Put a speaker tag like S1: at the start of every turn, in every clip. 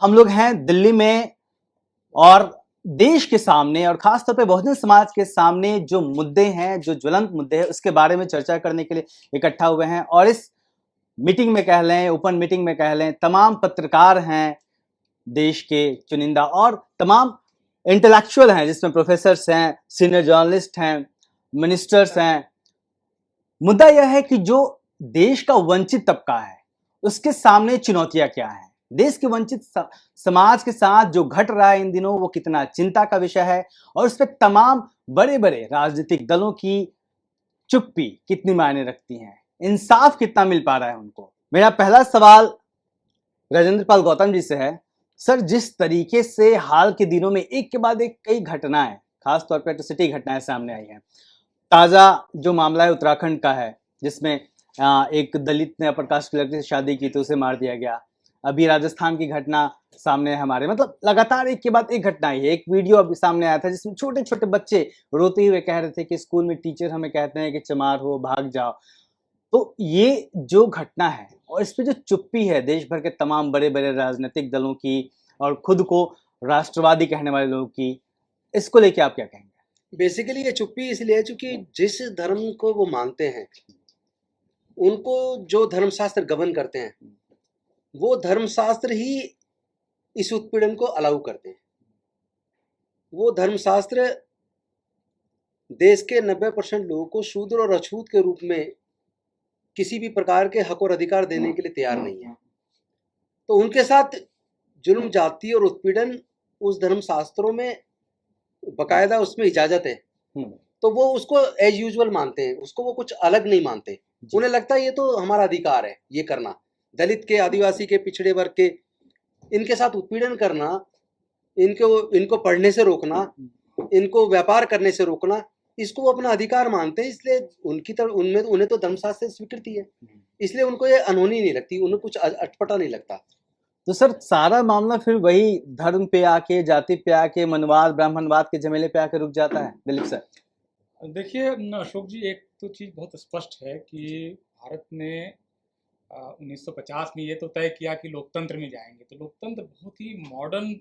S1: हम लोग हैं दिल्ली में और देश के सामने और खासतौर पे बहुजन समाज के सामने जो मुद्दे हैं, जो ज्वलंत मुद्दे हैं, उसके बारे में चर्चा करने के लिए इकट्ठा हुए हैं। और इस मीटिंग में कह लें, ओपन मीटिंग में कह लें, तमाम पत्रकार हैं देश के चुनिंदा और तमाम इंटेलेक्चुअल हैं, जिसमें प्रोफेसर्स हैं, सीनियर जर्नलिस्ट हैं, मिनिस्टर्स हैं। मुद्दा यह है कि जो देश का वंचित तबका है उसके सामने चुनौतियां क्या हैं, देश के वंचित समाज के साथ जो घट रहा है इन दिनों वो कितना चिंता का विषय है और उस पर तमाम बड़े बड़े राजनीतिक दलों की चुप्पी कितनी मायने रखती है, इंसाफ कितना मिल पा रहा है उनको। मेरा पहला सवाल राजेंद्र पाल गौतम जी से है। सर, जिस तरीके से हाल के दिनों में एक के बाद एक कई घटनाएं, खासतौर पर एट्रोसिटी घटनाएं सामने आई हैं। ताजा जो मामला है उत्तराखंड का है, जिसमें एक दलित ने अपर कास्ट की लड़की से शादी की तो उसे मार दिया गया। अभी राजस्थान की घटना सामने है हमारे, मतलब लगातार एक के बाद एक घटना है। एक वीडियो अभी सामने आया था जिसमें छोटे छोटे बच्चे रोते हुए कह रहे थे कि स्कूल में टीचर हमें कहते हैं कि चमार हो, भाग जाओ। तो ये जो घटना है और इस पे जो चुप्पी है देश भर के तमाम बड़े बड़े राजनीतिक दलों की और खुद को राष्ट्रवादी कहने वाले लोगों की, इसको लेके आप क्या कहेंगे?
S2: बेसिकली ये चुप्पी इसलिए है क्योंकि जिस धर्म को वो मानते हैं उनको जो धर्मशास्त्र गवर्न करते हैं वो धर्मशास्त्र ही इस उत्पीड़न को अलाउ करते हैं। वो धर्मशास्त्र देश के 90% लोगों को शूद्र और अछूत के रूप में किसी भी प्रकार के हक और अधिकार देने के लिए तैयार नहीं है। तो उनके साथ जुल्म, जाति और उत्पीड़न उस धर्मशास्त्रों में बकायदा उसमें इजाजत है। तो वो उसको एज यूजुअल मानते हैं, उसको वो कुछ अलग नहीं मानते। उन्हें लगता है ये तो हमारा अधिकार है ये करना। दलित के, आदिवासी के, पिछड़े वर्ग के, इनके साथ उत्पीड़न करना, इनको पढ़ने से रोकना, इनको व्यापार करने से रोकना, इसको वो अपना अधिकार मानते हैं। इसलिए उनकी तरफ उन्हें तो धर्मशास्त्र से स्वीकृति है, इसलिए उनको ये अनहोनी नहीं लगती, उन्हें कुछ अटपटा नहीं लगता।
S1: तो सर, सारा मामला फिर वही धर्म पे आके, जाति पे आके, मनवाद ब्राह्मणवाद के झमेले पे आके रुक जाता है। दिलीप सर,
S3: देखिए अशोक जी, एक तो चीज़ बहुत स्पष्ट है कि भारत ने 1950 में ये तो तय किया कि लोकतंत्र में जाएंगे। तो लोकतंत्र बहुत ही मॉडर्न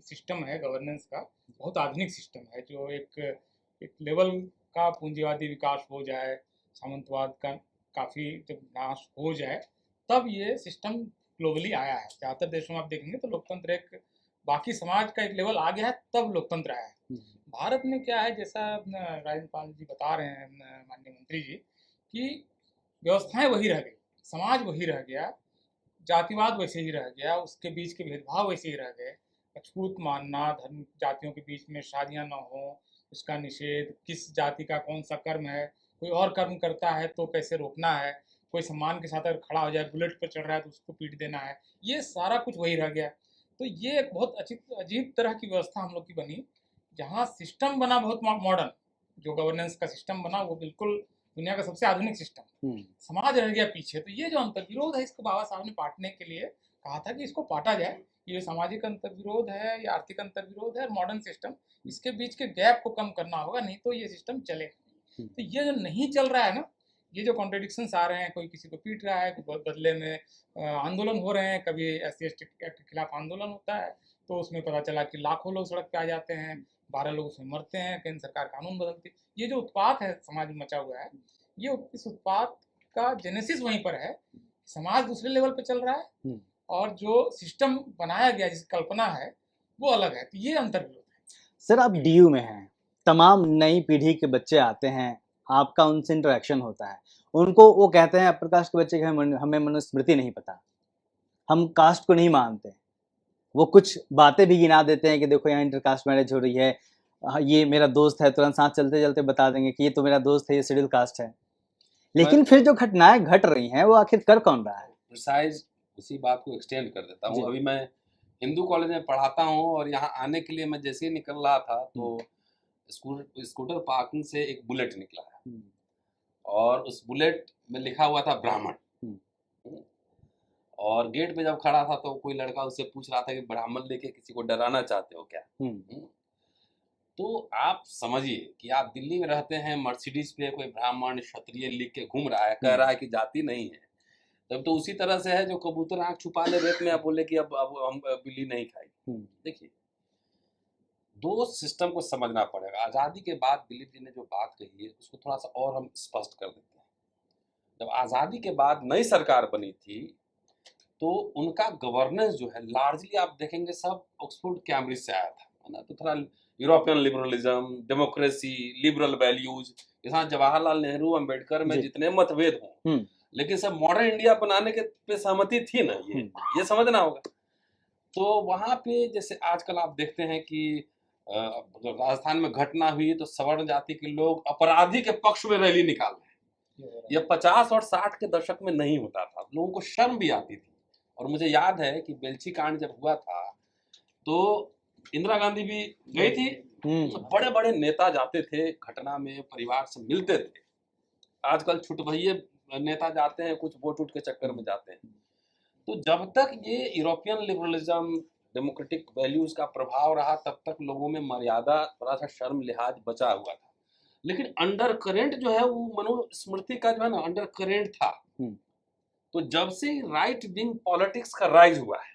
S3: सिस्टम है गवर्नेंस का, बहुत आधुनिक सिस्टम है जो एक लेवल का पूंजीवादी विकास हो जाए, सामंतवाद का काफ़ी जब नाश हो जाए तब ये सिस्टम ग्लोबली आया है। ज़्यादातर देशों में आप देखेंगे तो लोकतंत्र एक बाकी समाज का एक लेवल आ गया है, तब लोकतंत्र आया है। भारत में क्या है, जैसा राजेंद्र पाल जी बता रहे हैं, माननीय मंत्री जी, कि व्यवस्थाएं वही रह गई, समाज वही रह गया, जातिवाद वैसे ही रह गया, उसके बीच के भेदभाव वैसे ही रह गए। अछूत मानना, धर्म जातियों के बीच में शादियां न हो उसका निषेध, किस जाति का कौन सा कर्म है, कोई और कर्म करता है तो कैसे रोकना है, कोई सम्मान के साथ अगर खड़ा हो जाए, बुलेट पर चढ़ रहा है तो उसको पीट देना है, ये सारा कुछ वही रह गया। तो ये एक बहुत अजीब तरह की व्यवस्था हम लोग की बनी, जहाँ सिस्टम बना बहुत मॉडर्न, जो गवर्नेंस का सिस्टम बना वो बिल्कुल दुनिया का सबसे आधुनिक सिस्टम, समाज रह गया पीछे। तो ये जो अंतर्विरोध है, इसको बाबा साहब ने पाटने के लिए कहा था कि इसको पाटा जाए। ये सामाजिक अंतर्विरोध है, या आर्थिक अंतर्विरोध है, और मॉडर्न सिस्टम, इसके बीच के गैप को कम करना होगा, नहीं तो ये सिस्टम चलेगा। तो ये जो नहीं चल रहा है ना, ये जो कॉन्ट्रडिक्शंस आ रहे हैं, कोई किसी को पीट रहा है, बदले में आंदोलन हो रहे हैं, कभी SC ST एक्ट के खिलाफ आंदोलन होता है तो उसमें पता चला कि लाखों लोग सड़क पे आ जाते हैं, 12 लोग उसमें मरते हैं, केंद्र सरकार कानून बदलती। ये जो उत्पात है समाज में मचा हुआ है, ये इस उत्पात का जेनेसिस वहीं पर है। समाज दूसरे लेवल पे चल रहा है और जो सिस्टम बनाया गया, जिसकी कल्पना है, वो अलग है। तो ये अंतर्विरोध है।
S1: सर, आप DU में हैं, तमाम नई पीढ़ी के बच्चे आते हैं, आपका उनसे इंटरेक्शन होता है, उनको वो कहते हैं अपर कास्ट के बच्चे के हमें मनुस्मृति नहीं पता, हम कास्ट को नहीं मानते। वो कुछ बातें भी गिना देते हैं कि देखो यहाँ इंटरकास्ट मैरिज हो रही है, ये मेरा दोस्त है, तुरंत साथ चलते चलते बता देंगे कि ये तो मेरा दोस्त है, ये शेड्यूल कास्ट है। लेकिन फिर जो घटनाएं घट रही हैं वो आखिर कर कौन रहा है?
S4: प्रिसाइज उसी बात को एक्सटेंड कर देता हूँ। अभी मैं हिंदू कॉलेज में पढ़ाता हूँ और यहाँ आने के लिए मैं जैसे ही निकल रहा था तो स्कूटर पार्किंग से एक बुलेट निकला है और उस बुलेट में लिखा हुआ था ब्राह्मण। और गेट पे जब खड़ा था तो कोई लड़का उससे पूछ रहा था कि ब्राह्मण लेके किसी को डराना चाहते हो क्या? तो आप समझिए कि आप दिल्ली में रहते हैं, मर्सिडीज पे कोई ब्राह्मण क्षत्रिय लिख के घूम रहा है, कह रहा है कि जाति नहीं है। तब तो उसी तरह से है जो कबूतर आंख छुपा ले रेत में, आप बोले कि अब हम बिल्ली नहीं खाई। देखिए, दो सिस्टम को समझना पड़ेगा। आज़ादी के बाद दिलीप जी ने जो बात कही है उसको थोड़ा सा और हम स्पष्ट कर देते हैं। जब आज़ादी के बाद नई सरकार बनी थी तो उनका गवर्नेंस जो है लार्जली आप देखेंगे सब ऑक्सफोर्ड कैम्ब्रिज से आया था, है ना। तो थोड़ा European liberalism, democracy, liberal values, जैसा जवाहरलाल नेहरू, अंबेडकर में जितने मतभेद हों, लेकिन सब मॉडर्न इंडिया बनाने के पे सहमति थी ना, ये समझना होगा। तो वहां पे जैसे आजकल आप देखते हैं कि राजस्थान में घटना हुई तो सवर्ण जाति के लोग अपराधी के पक्ष में रैली निकाल रहे हैं। ये 50 और 60 के दशक में नहीं होता था, लोगों को शर्म भी आती थी। और मुझे याद है कि बेलछी कांड जब हुआ था तो इंदिरा गांधी भी गई थी, तो बड़े बड़े नेता जाते थे घटना में, परिवार से मिलते थे। आजकल छुटभइये नेता जाते हैं, कुछ वोट उठ के चक्कर में जाते हैं। तो जब तक ये यूरोपियन लिबरलिज्म, डेमोक्रेटिक वैल्यूज का प्रभाव रहा तब तक लोगों में मर्यादा, थोड़ा सा शर्म लिहाज बचा हुआ था। लेकिन अंडर करेंट जो है वो मनुस्मृति का जो है ना अंडर करेंट था। तो जब से राइट विंग पॉलिटिक्स का राइज हुआ है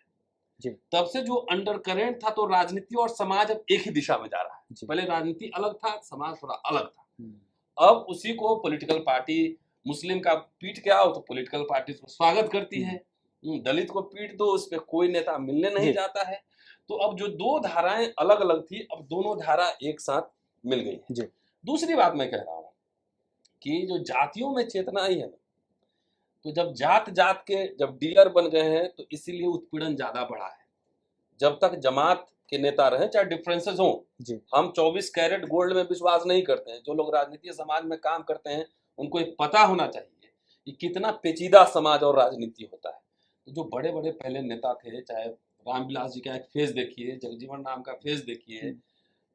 S4: तब से जो अंडर करेंट था, तो राजनीति और समाज अब एक ही दिशा में जा रहा है। पहले राजनीति अलग था, समाज थोड़ा अलग था। अब उसी को पॉलिटिकल पार्टी, मुस्लिम का पीट के आओ तो पॉलिटिकल पार्टी उसको स्वागत करती है, दलित को पीट दो उस पर कोई नेता मिलने नहीं जाता है। तो अब जो दो धाराएं अलग अलग थी, अब दोनों धारा एक साथ मिल गई है। दूसरी बात मैं कह रहा हूं कि जो जातियों में चेतना आई है ना, तो जब जात जात के जब डीलर बन गए हैं तो इसीलिए उत्पीड़न ज्यादा बढ़ा है। जब तक जमात के नेता रहे, चाहे डिफरेंसेस हो, हम 24 कैरेट गोल्ड में विश्वास नहीं करते हैं। जो लोग राजनीति समाज में काम करते हैं उनको एक पता होना चाहिए कि कितना पेचीदा समाज और राजनीति होता है। तो जो बड़े बड़े पहले नेता थे, चाहे रामविलास जी का एक फेस देखिए, जगजीवन राम का फेस देखिए,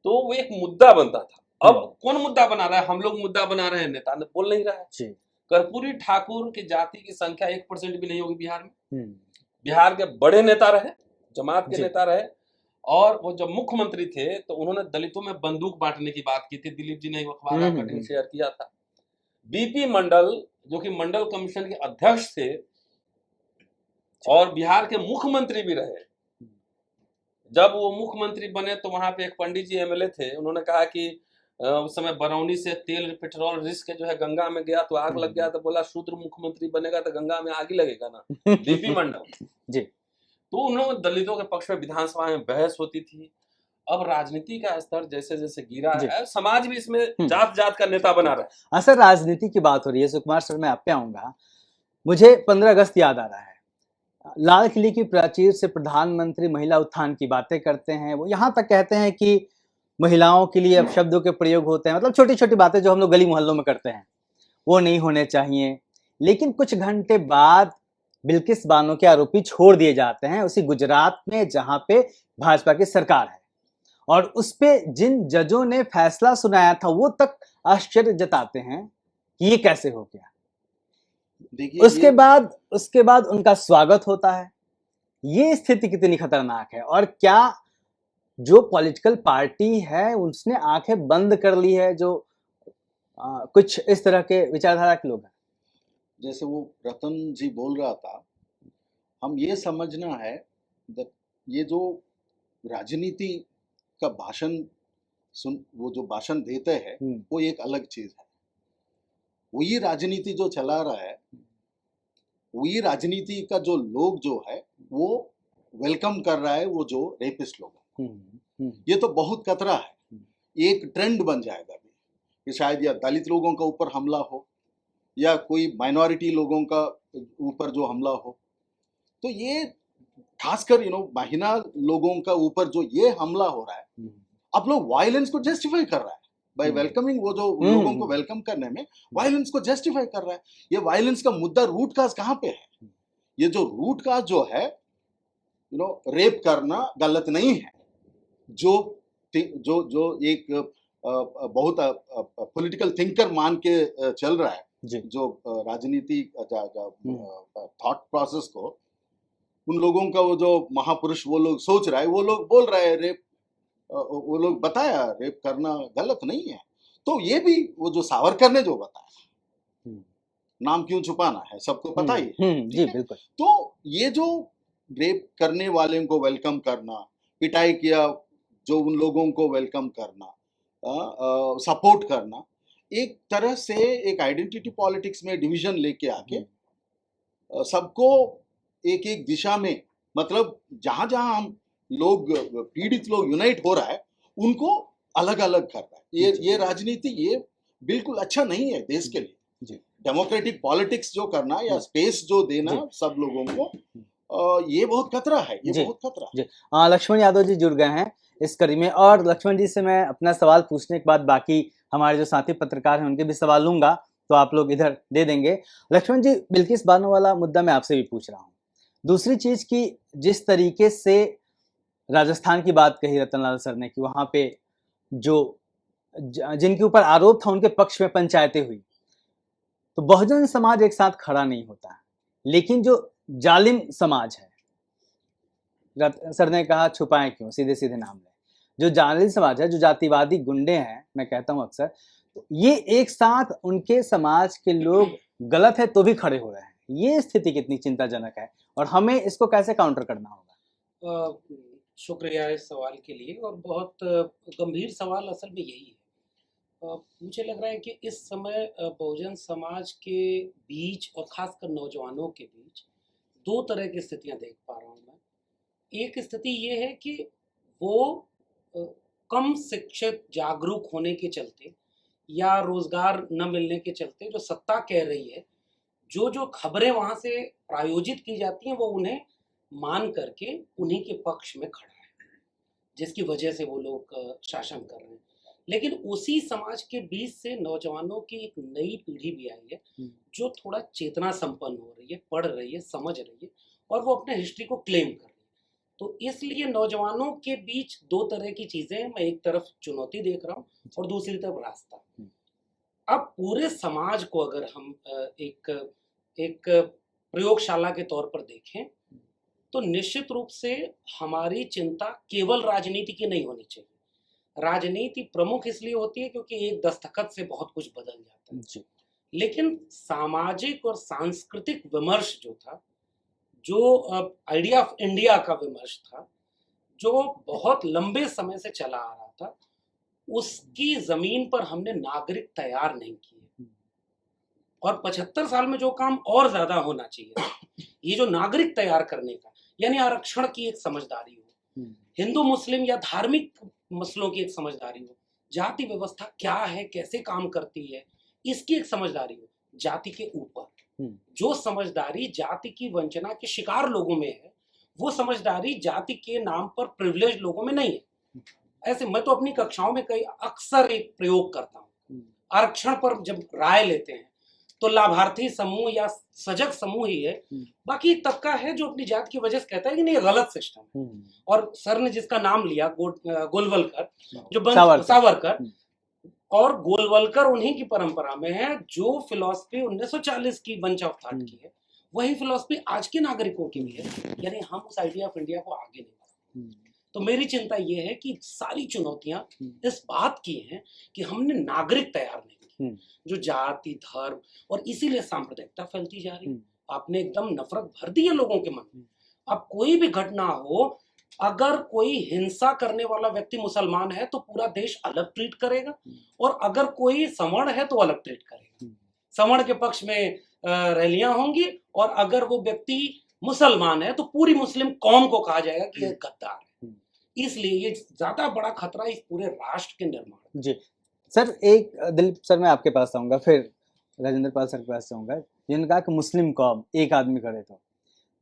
S4: तो वो एक मुद्दा बनता था। अब कौन मुद्दा बना रहा है? हम लोग मुद्दा बना रहे हैं, नेता ने बोल नहीं रहा है। कर्पूरी ठाकुर की जाति की संख्या 1% भी नहीं होगी बिहार में। बिहार के बड़े नेता रहे, जमात के नेता रहे, और वो जब मुख्यमंत्री थे तो उन्होंने दलितों में बंदूक बांटने की बात की थी। दिलीप जी ने अखबार का कटिंग शेयर किया था। बीपी मंडल जो कि मंडल कमीशन के अध्यक्ष थे और बिहार के मुख्यमंत्री भी रहे, जब वो मुख्यमंत्री बने तो वहां पे एक पंडित जी एमएलए थे, उन्होंने कहा कि उस समय बरौनी से तेल पेट्रोल रिस्क जो है गंगा में गया तो आग लग गया, तो बोला शूद्र मुख्यमंत्री बनेगा तो गंगा में आग ही लगेगा ना। बीपी मंडल जी। तो उन्होंने दलितों के पक्ष में विधानसभा में बहस होती थी। अब राजनीति का स्तर जैसे जैसे गिरा है, समाज भी इसमें जात जात का नेता बना रहा है।
S1: सर, राजनीति की बात हो रही है, सुकुमार सर मैं आप पे आऊंगा। मुझे 15 अगस्त याद आ रहा है। लाल किले की प्राचीर से प्रधानमंत्री महिला उत्थान की बातें करते हैं। वो यहाँ तक कहते हैं कि महिलाओं के लिए अब शब्दों के प्रयोग होते हैं, मतलब छोटी छोटी बातें जो हम लोग गली मोहल्लों में करते हैं वो नहीं होने चाहिए। लेकिन कुछ घंटे बाद बिल्किस बानो के आरोपी छोड़ दिए जाते हैं उसी गुजरात में जहां पे भाजपा की सरकार है, और उस पे जिन जजों ने फैसला सुनाया था वो तक आश्चर्य जताते हैं कि ये कैसे हो गया। उसके बाद उनका स्वागत होता है। ये स्थिति कितनी खतरनाक है, और क्या जो पॉलिटिकल पार्टी है उसने आंखें बंद कर ली है जो कुछ इस तरह के विचारधारा के लोग हैं?
S5: जैसे वो रतन जी बोल रहा था, हम ये समझना है ये जो राजनीति का भाषण वो जो भाषण देते हैं वो एक अलग चीज है। वही राजनीति जो चला रहा है, वही राजनीति का जो लोग जो है वो वेलकम कर रहा है वो जो रेपिस्ट लोग हैं। ये तो बहुत खतरा है। एक ट्रेंड बन जाएगा अभी कि शायद या दलित लोगों का ऊपर हमला हो या कोई माइनॉरिटी लोगों का ऊपर जो हमला हो, तो ये खासकर महिला लोगों का ऊपर जो ये हमला हो रहा है, अब लोग वायलेंस को जस्टिफाई कर रहा है बाय वेलकमिंग। वो जो लोगों को वेलकम करने में वायलेंस को जस्टिफाई कर रहा है। ये वायलेंस का मुद्दा रूट काज कहाँ पे है? ये जो रूट काज जो है, रेप करना गलत नहीं है, जो एक बहुत पॉलिटिकल थिंकर मान के चल रहा है, जो राजनीति थॉट प्रोसेस को, उन लोगों का वो जो महापुरुष वो लोग सोच रहा है, वो लोग बोल रहे हैं रेप, वो लोग बताया रेप करना गलत नहीं है। तो ये भी वो जो सावरकर ने जो बताया, नाम क्यों छुपाना है, सबको पता ही है।
S1: जी
S5: ठीक है?
S1: बिल्कुल।
S5: तो ये जो रेप करने वाले को वेलकम करना, पिटाई किया जो उन लोगों को वेलकम करना, सपोर्ट करना, एक तरह से एक आइडेंटिटी पॉलिटिक्स में डिवीजन लेके आके सबको एक एक दिशा में, मतलब जहां जहां हम लोग पीड़ित लोग यूनाइट हो रहा है उनको अलग अलग कर रहा है। ये राजनीति ये बिल्कुल अच्छा नहीं है देश के लिए।
S1: जी।
S5: डेमोक्रेटिक पॉलिटिक्स जो करना या स्पेस जो देना सब लोगों को, ये बहुत खतरा है, ये
S1: जी।
S5: बहुत खतरा है।
S1: जी। लक्ष्मण यादव जी जुड़ गए हैं इस कड़ी में, और लक्ष्मण जी से मैं अपना सवाल पूछने के बाद बाकी हमारे जो साथी पत्रकार हैं उनके भी सवाल लूंगा, तो आप लोग इधर दे देंगे। लक्ष्मण जी, बिल्किस बानो वाला मुद्दा मैं आपसे भी पूछ रहा हूँ। दूसरी चीज की, जिस तरीके से राजस्थान की बात कही रतनलाल सर ने कि वहां पे जो जिनके ऊपर आरोप था उनके पक्ष में पंचायतें हुई, तो बहुजन समाज एक साथ खड़ा नहीं होता। लेकिन जो जालिम समाज है, सर ने कहा छुपाएं क्यों, सीधे सीधे नाम लें, जो जालिम समाज है, जो जातिवादी गुंडे हैं, मैं कहता हूं अक्सर, तो ये एक साथ उनके समाज के लोग गलत है तो भी खड़े हो रहे हैं। ये स्थिति कितनी चिंताजनक है और हमें इसको कैसे काउंटर करना होगा?
S6: शुक्रिया इस सवाल के लिए, और बहुत गंभीर सवाल असल में यही है। मुझे लग रहा है कि इस समय बहुजन समाज के बीच और खासकर नौजवानों के बीच दो तरह की स्थितियां देख पा रहा हूँ मैं। एक स्थिति ये है कि वो कम शिक्षित जागरूक होने के चलते या रोजगार न मिलने के चलते जो सत्ता कह रही है, जो जो खबरें वहां से प्रायोजित की जाती हैं वो उन्हें मान करके उन्हीं के पक्ष में खड़ा है, जिसकी वजह से वो लोग शासन कर रहे हैं। लेकिन उसी समाज के बीच से नौजवानों की एक नई पीढ़ी भी आई है जो थोड़ा चेतना संपन्न हो रही है, पढ़ रही है, समझ रही है, और वो अपने हिस्ट्री को क्लेम कर रही है। तो इसलिए नौजवानों के बीच दो तरह की चीजें हैं। मैं एक तरफ चुनौती देख रहा हूँ और दूसरी तरफ रास्ता। अब पूरे समाज को अगर हम एक प्रयोगशाला के तौर पर देखें तो निश्चित रूप से हमारी चिंता केवल राजनीति की नहीं होनी चाहिए। राजनीति प्रमुख इसलिए होती है क्योंकि एक दस्तखत से बहुत कुछ बदल जाता है
S1: जी।
S6: लेकिन सामाजिक और सांस्कृतिक विमर्श जो था, जो आइडिया ऑफ इंडिया का विमर्श था, जो बहुत लंबे समय से चला आ रहा था, उसकी जमीन पर हमने नागरिक तैयार नहीं किए। और 75 साल में जो काम और ज्यादा होना चाहिए, ये जो नागरिक तैयार करने का, यानी आरक्षण की एक समझदारी हो, हिंदू मुस्लिम या धार्मिक मसलों की एक समझदारी हो, जाति व्यवस्था क्या है, कैसे काम करती है, इसकी एक समझदारी हो। जाति के ऊपर जो समझदारी जाति की वंचना के शिकार लोगों में है, वो समझदारी जाति के नाम पर प्रिविलेज लोगों में नहीं है। ऐसे मैं तो अपनी कक्षाओं में कई अक्सर एक प्रयोग करता हूँ। आरक्षण पर जब राय लेते हैं तो लाभार्थी समूह या सजग समूह ही है, बाकी तबका है जो अपनी जात की वजह से कहता है कि नहीं, गलत सिस्टम है। और सर ने जिसका नाम लिया गोलवलकर, जो सावरकर, और गोलवलकर उन्हीं की परंपरा में है जो फिलॉसफी 1940 की बंच ऑफ थॉट की है, वही फिलॉसफी आज के नागरिकों की भी है। यानी हम उस आइडिया ऑफ इंडिया को आगे नहीं बढ़ा। तो मेरी चिंता ये है कि सारी चुनौतियां इस बात की हैं कि हमने नागरिक तैयार नहीं किए, जो जाति धर्म, और इसीलिए सांप्रदायिकता फैलती जा रही है। आपने एकदम नफरत भर दी है लोगों के मन में। अब कोई भी घटना हो, अगर कोई हिंसा करने वाला व्यक्ति मुसलमान है तो पूरा देश अलग ट्रीट करेगा, और अगर कोई सवर्ण है तो अलग ट्रीट करेगा। सवर्ण के पक्ष में रैलियां होंगी, और अगर वो व्यक्ति मुसलमान है तो पूरी मुस्लिम कौम को कहा जाएगा कि ये गद्दार है। इसलिए ये ज्यादा बड़ा खतरा इस पूरे राष्ट्र के निर्माण।
S1: जी सर, एक दिलीप सर मैं आपके पास आऊंगा, फिर राजेंद्र पाल सर के पास आऊंगा, जिन्होंने कहा कि मुस्लिम कौम एक आदमी खड़े। तो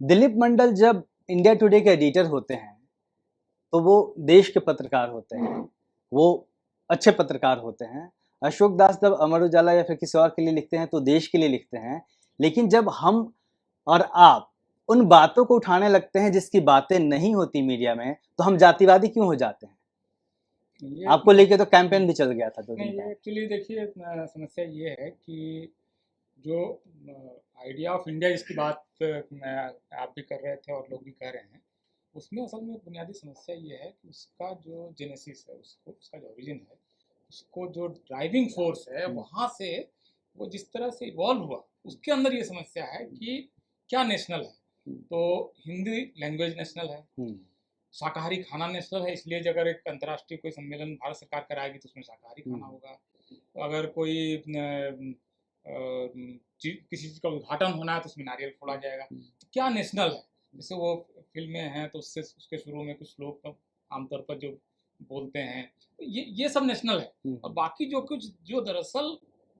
S1: दिलीप मंडल जब इंडिया टुडे के एडिटर होते हैं तो वो देश के पत्रकार होते हैं, वो अच्छे पत्रकार होते हैं। अशोक दास जब अमर उजाला या फिर किसी और के लिए लिखते हैं तो देश के लिए लिखते हैं। लेकिन जब हम और आप उन बातों को उठाने लगते हैं जिसकी बातें नहीं होती मीडिया में, तो हम जातिवादी क्यों हो जाते हैं? आपको लेके तो कैंपेन भी चल गया था 2 दिन पहले।
S3: एक्चुअली देखिए, समस्या ये है कि जो आइडिया ऑफ इंडिया जिसकी बात आप भी कर रहे थे और लोग भी कह रहे हैं, उसमें असल में बुनियादी समस्या ये है कि उसका जो जेनेसिस है, उसका जो ओरिजिन है, उसको जो ड्राइविंग फोर्स है, वहाँ से वो जिस तरह से इवॉल्व हुआ, उसके अंदर ये समस्या है कि क्या नेशनल है। तो हिंदी लैंग्वेज नेशनल है, शाकाहारी खाना नेशनल है, इसलिए अगर एक अंतर्राष्ट्रीय कोई सम्मेलन भारत सरकार कराएगी तो उसमें शाकाहारी खाना होगा। तो अगर कोई किसी चीज़ का उद्घाटन होना है तो उसमें नारियल फोड़ा जाएगा। तो क्या नेशनल है? जैसे वो फिल्में हैं तो उससे उसके शुरू में कुछ लोग आमतौर पर जो बोलते हैं तो ये सब नेशनल है। और बाकी जो कुछ जो दरअसल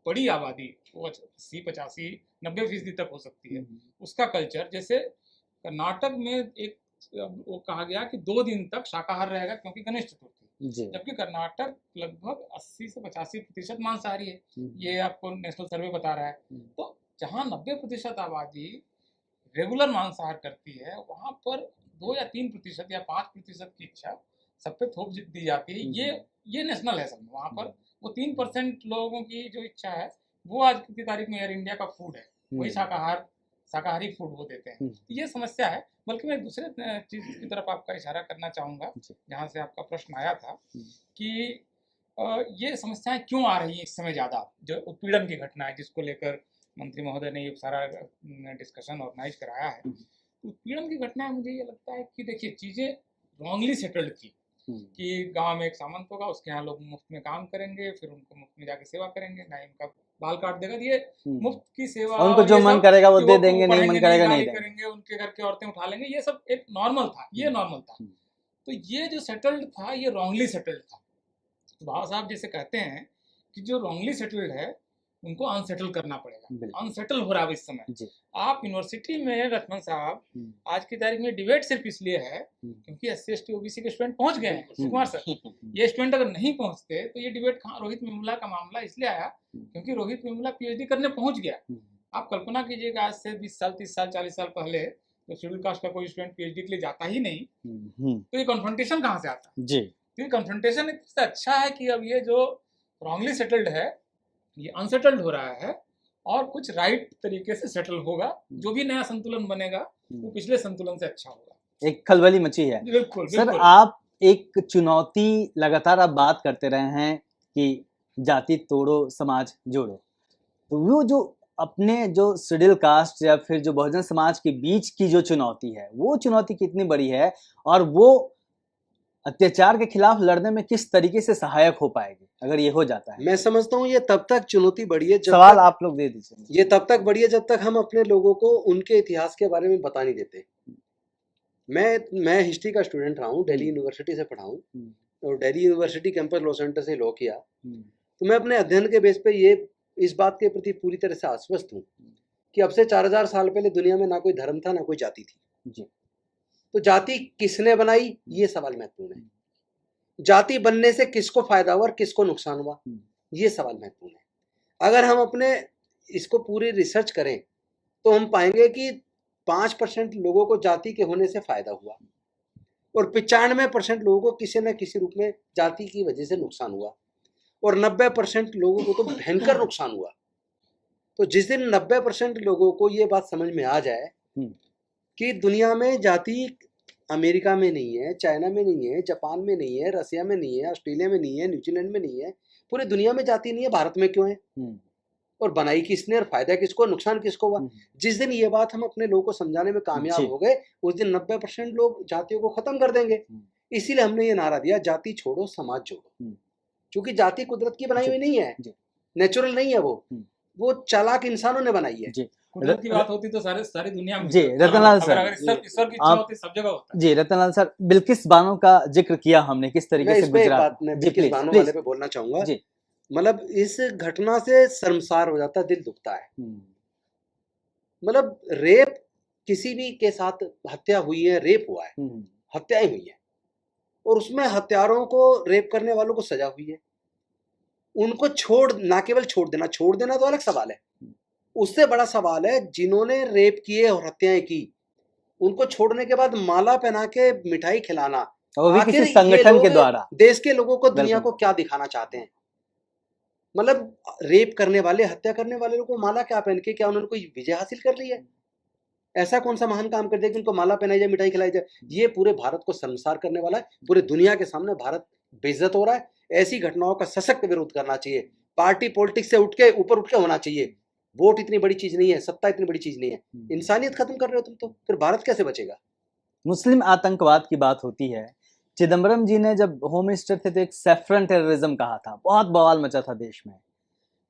S3: बड़ी आबादी वो 80-85-90% तक हो सकती है, उसका कल्चर, जैसे कर्नाटक में एक वो कहा गया कि 2 दिन तक शाकाहार रहेगा क्योंकि गणेश चतुर्थी, जबकि कर्नाटक लगभग 80 से 85% मांसाहारी है। ये आपको नेशनल सर्वे बता रहा है। तो जहाँ 90% आबादी रेगुलर मांसाहार करती है, वहाँ पर 2 या 3% या 5% की इच्छा सब पे थोप दी जाती है। ये नेशनल है सब। वहाँ पर वो 3% लोगों की जो इच्छा है वो आज की तारीख में एयर इंडिया का फूड है, वही शाकाहारी फूड वो देते हैं। तो ये समस्या है। बल्कि मैं दूसरे चीज की तरफ आपका इशारा करना चाहूँगा, जहाँ से आपका प्रश्न आया था कि ये समस्याएं क्यों आ रही हैं इस समय ज़्यादा, जो उत्पीड़न की घटना है जिसको लेकर मंत्री महोदय ने ये सारा डिस्कशन ऑर्गेनाइज कराया है। उत्पीड़न की घटना है, मुझे ये लगता है कि देखिए चीज़ें रॉन्गली सेटल्ड थी कि गांव में एक सामंत होगा, उसके यहाँ लोग मुफ्त में काम करेंगे, फिर उनको मुफ्त में जाके सेवा करेंगे, ना उनका बाल काट देगा। ये मुफ्त की सेवा,
S1: उनको जो मन करेगा वो दे देंगे, नहीं मन करेगा नहीं
S3: करेंगे, उनके घर की औरतें उठा लेंगे। ये सब एक नॉर्मल था, ये नॉर्मल था। तो ये जो सेटल्ड था ये रॉन्गली सेटल्ड था। तो बाबा साहब जैसे कहते हैं कि जो रॉन्गली सेटल्ड है उनको अनसेटल करना पड़ेगा। अनसेटल हो रहा है इस समय। आप यूनिवर्सिटी में रतन साहब आज की तारीख में डिबेट सिर्फ इसलिए है क्योंकि SC/ST OBC के स्टूडेंट पहुंच गए हैं कुमार सर। ये स्टूडेंट अगर नहीं पहुंचते तो ये डिबेट कहाँ। रोहित वेमुला का मामला इसलिए आया क्योंकि रोहित वेमुला PhD करने पहुंच गया। आप कल्पना कीजिएगा आज से 20 साल 30 साल 40 साल पहले तो शेड्यूल कास्ट का कोई स्टूडेंट PhD के लिए जाता ही नहीं। तो ये कन्फ्रंटेशन कहाँ से आता है? तो ये कन्फ्रंटेशन इससे अच्छा है कि अब ये जो रॉन्गली सेटल्ड है ये अनसेटल्ड हो रहा है और कुछ राइट तरीके से सेटल होगा। जो भी नया संतुलन बनेगा वो पिछले संतुलन से अच्छा होगा। एक खलबली मची है। बिल्कुल सर, आप एक चुनौती लगातार आप बात करते रहे हैं कि जाति तोड़ो समाज जोड़ो, तो वो जो अपने जो शेड्यूल कास्ट या फिर जो बहुजन समाज के बीच की जो चुनौती है वो चुनौती कितनी बड़ी है और वो अत्याचार के खिलाफ लड़ने में किस तरीके से सहायक हो पाएगी अगर ये हो जाता है?
S2: मैं समझता हूँ ये तब तक चुनौती बढ़ी है जब
S1: सवाल आप लोग दे दीजिए।
S2: ये तब तक बढ़ी है जब तक हम अपने लोगों को उनके इतिहास के बारे में बता नहीं देते। मैं हिस्ट्री का स्टूडेंट रहा हूँ, दिल्ली यूनिवर्सिटी से पढ़ा हूँ और Delhi university campus law centre से लॉ किया। तो मैं अपने अध्ययन के बेस पे ये इस बात के प्रति पूरी तरह से आश्वस्त हूँ कि अब से 4000 साल पहले दुनिया में ना कोई धर्म था ना कोई जाति थी। तो जाति किसने बनाई ये सवाल महत्वपूर्ण है। जाति बनने से किसको फायदा हुआ और किसको नुकसान हुआ ये सवाल महत्वपूर्ण है। अगर हम अपने इसको पूरी रिसर्च करें तो हम पाएंगे कि 5% लोगों को जाति के होने से फायदा हुआ और 95% लोगों को किसी न किसी रूप में जाति की वजह से नुकसान हुआ और 90% लोगों को तो भयंकर नुकसान हुआ। तो जिस दिन 90% लोगों को ये बात समझ में आ जाए कि दुनिया में जाति अमेरिका में नहीं है, चाइना में नहीं है, जापान में नहीं है, रसिया में नहीं है, ऑस्ट्रेलिया में नहीं है, न्यूजीलैंड में नहीं है, पूरी दुनिया में जाति नहीं है, भारत में क्यों है और बनाई किसने और फायदा किसको नुकसान किसको हुआ। जिस दिन ये बात हम अपने लोगों को समझाने में कामयाब हो गए उस दिन 90% लोग जातियों को खत्म कर देंगे। इसीलिए हमने ये नारा दिया जाति छोड़ो समाज जोड़ो, क्योंकि जाति कुदरत की बनाई हुई नहीं है, नेचुरल नहीं है, वो चालाक इंसानों ने बनाई है।
S3: कुदरत की बात होती तो सारी दुनिया में।
S1: जी रतनलाल सर,
S3: ईश्वर की इच्छा होती सब जगह होता है।
S1: जी रतनलाल सर, बिल्किस बानो का जिक्र किया हमने, किस तरीके से गुजरात
S2: में बिल्किस बानो वाले पे बोलना चाहूंगा। मतलब इस घटना से शर्मसार हो जाता है, दिल दुखता है। मतलब रेप किसी भी के साथ हत्या हुई है, रेप हुआ है, हत्याएं हुई है और उसमें हत्यारों को रेप करने वालों को सजा हुई है। उनको ना केवल छोड़ देना तो अलग सवाल है, उससे बड़ा सवाल है जिन्होंने रेप किए और हत्याएं की उनको छोड़ने के बाद माला पहना के मिठाई खिलाना,
S1: वो भी किसी संगठन के द्वारा
S2: देश के लोगों को दुनिया को क्या दिखाना चाहते हैं। मतलब रेप करने वाले, हत्या करने वाले लोगों को माला क्या पहन के, क्या उन्होंने कोई विजय हासिल कर ली है? ऐसा कौन सा महान काम कर दिया कि उनको माला पहनाई जाए, मिठाई खिलाई जाए? ये पूरे भारत को शर्मसार करने वाला है। पूरे दुनिया के सामने भारत बेइज्जत हो रहा है। ऐसी घटनाओं का सशक्त विरोध करना चाहिए। पार्टी पॉलिटिक्स से ऊपर उठ के होना चाहिए। वोट इतनी बड़ी चीज नहीं है, सत्ता इतनी बड़ी चीज नहीं है, इंसानियत खत्म कर रहे हो तुम तो, फिर भारत कैसे बचेगा?
S1: मुस्लिम आतंकवाद की बात होती है। चिदम्बरम जी ने जब होम मिनिस्टर थे तो एक सैफरन टेररिज्म कहा था, बहुत बवाल मचा था देश में।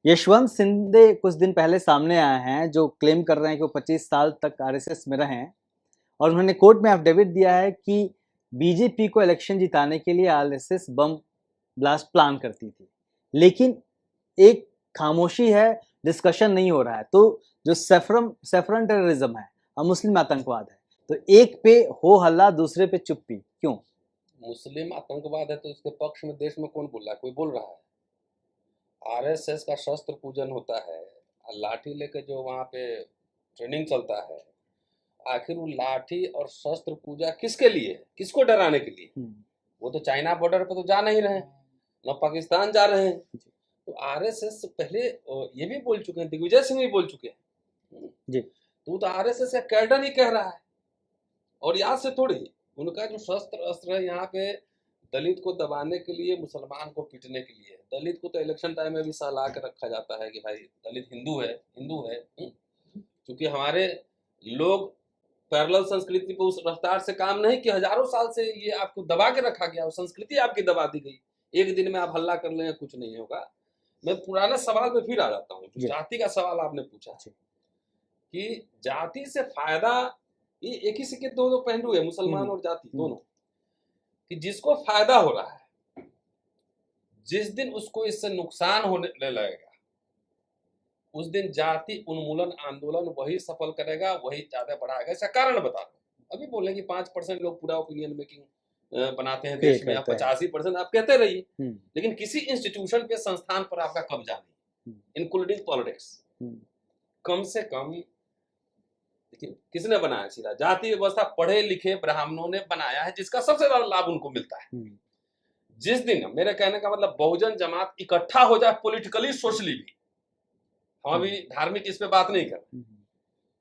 S1: यशवंत सिंधे कुछ दिन पहले सामने आए हैं जो क्लेम कर रहे हैं कि वो 25 साल तक आरएसएस में रहे हैं और उन्होंने कोर्ट में एफिडेविट दिया है कि बीजेपी को इलेक्शन जिताने के लिए आरएसएस बम ब्लास्ट प्लान करती थी, लेकिन एक खामोशी है, डिस्कशन नहीं हो रहा है। तो जो सैफरन टेररिज्म है और मुस्लिम आतंकवाद है, तो एक पे हो हल्ला, दूसरे पे चुप्पी, क्यों?
S4: मुस्लिम आतंकवाद है तो इसके पक्ष में देश में कौन बोल रहा है? कोई बोल रहा है? आरएसएस का शस्त्र पूजन होता है, लाठी लेकर जो वहाँ पे ट्रेनिंग चलता है, आखिर वो लाठी और शस्त्र पूजा किसके लिए है? किसको डराने के लिए? वो तो चाइना बॉर्डर पे तो जा नहीं रहे हैं, न पाकिस्तान जा रहे हैं। तो आरएसएस पहले ये भी बोल चुके हैं, दिग्विजय सिंह भी बोल चुके हैं
S1: जी।
S4: तो आरएसएस का कैडर ही कह रहा है, और याद से थोड़ी उनका जो शस्त्र अस्त्र है यहाँ पे दलित को दबाने के लिए, मुसलमान को पीटने के लिए। दलित को तो इलेक्शन टाइम में भी सहला के रखा जाता है कि भाई दलित हिंदू है, हिंदू है। क्योंकि हमारे लोग पैरेलल संस्कृति पे उस रफ्तार से काम नहीं कि हजारों साल से ये आपको दबा के रखा गया, और संस्कृति आपकी दबा दी गई। एक दिन में आप हल्ला कर लें कुछ नहीं होगा। मैं पुराने सवाल पे फिर आ जाता हूँ, जाति का सवाल आपने पूछा कि जाति से फायदा, ये एक ही सिक्के दो पहलू है, मुसलमान और जाति दोनों, कि जिसको फायदा हो रहा है जिस दिन उसको इससे नुकसान होने लगेगा उस दिन जाति उन्मूलन आंदोलन वही सफल करेगा, वही ज्यादा बढ़ाएगा। इसका कारण बता रहा हूँ। अभी बोले कि 5% लोग पूरा ओपिनियन मेकिंग बनाते हैं देश में, 85% आप कहते रहिए, लेकिन किसी इंस्टीट्यूशन पे, संस्थान पर आपका कब्जा नहीं, इंक्लूडिंग पॉलिटिक्स। कम से कम देखिए किसने बनाया? सीधा जाति व्यवस्था पढ़े लिखे ब्राह्मणों ने बनाया है, जिसका सबसे ज्यादा लाभ उनको मिलता है। जिस दिन, मेरे कहने का मतलब, बहुजन जमात इकट्ठा हो जाए पॉलिटिकली सोशली भी, हम अभी धार्मिक इस पे बात नहीं कर रहे,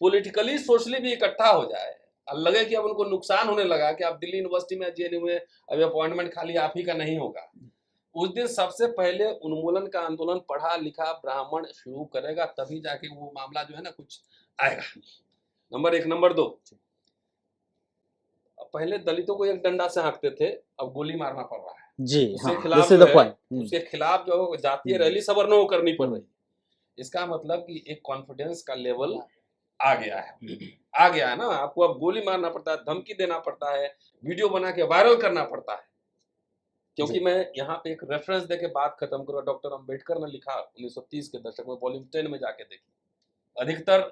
S4: पॉलिटिकली सोशली भी इकट्ठा हो जाए और लगे कि अब उनको नुकसान होने लगा कि आप दिल्ली यूनिवर्सिटी में, जेएनयू में अभी अपॉइंटमेंट खाली आप ही का नहीं होगा, उस दिन सबसे पहले उन्मूलन का आंदोलन पढ़ा लिखा ब्राह्मण शुरू करेगा, तभी जाके वो मामला जो है ना कुछ आएगा। नंबर 1। नंबर 2, पहले दलितों को एक डंडा से हाँकते थे, अब गोली मारना पड़ रहा है जी। उसके खिलाफ जो जातीय रैली सवर्णों को करनी पड़ रही है। इसका मतलब कि एक कॉन्फिडेंस का लेवल आ गया है ना। आपको अब गोली मारना पड़ता है, धमकी देना पड़ता है, वीडियो बना के वायरल करना पड़ता है। क्योंकि मैं यहाँ पे एक रेफरेंस देके बात खत्म करूँगा। डॉक्टर अंबेडकर ने लिखा 1930 के दशक में, वॉल्यूम 10 में जाके देखिए, अधिकतर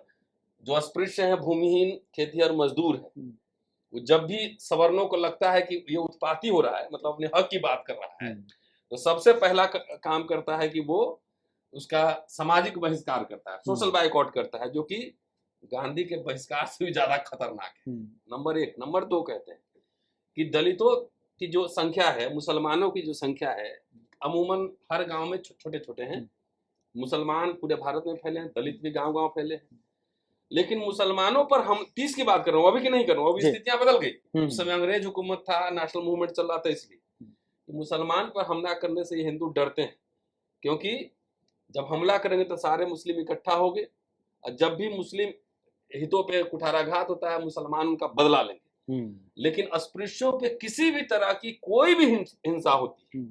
S4: जो अस्पृश्य है, भूमिहीन, खेतिहर मजदूर है, वो जब भी सवर्णों को लगता है कि ये उत्पाती हो रहा है, मतलब अपने हक की बात कर रहा है, तो सबसे पहला काम करता है कि वो उसका सामाजिक बहिष्कार करता है, सोशल बाइकआउट करता है, जो कि गांधी के बहिष्कार से भी ज्यादा खतरनाक है। नंबर 1। नंबर 2 कहते हैं कि दलितों की जो संख्या है, मुसलमानों की जो संख्या है, अमूमन हर गांव में छोटे छोटे हैं। मुसलमान पूरे भारत में फैले हैं, दलित भी गांव गांव फैले हैं, लेकिन मुसलमानों पर हम 30 की बात कर रहा हूँ, अभी की नहीं कर रहा हूँ, अभी स्थितियां बदल गई। उस समय अंग्रेज हुकूमत था, नेशनल मूवमेंट चल रहा था, इसलिए मुसलमान पर हमला करने से ये हिंदू डरते हैं, क्योंकि जब हमला करेंगे तो सारे मुस्लिम इकट्ठा होंगे, और जब भी मुस्लिम हितों पे कुठाराघात होता है, मुसलमान उनका बदला लेंगे। लेकिन अस्पृश्यों पे किसी भी तरह की कोई भी हिंसा होती है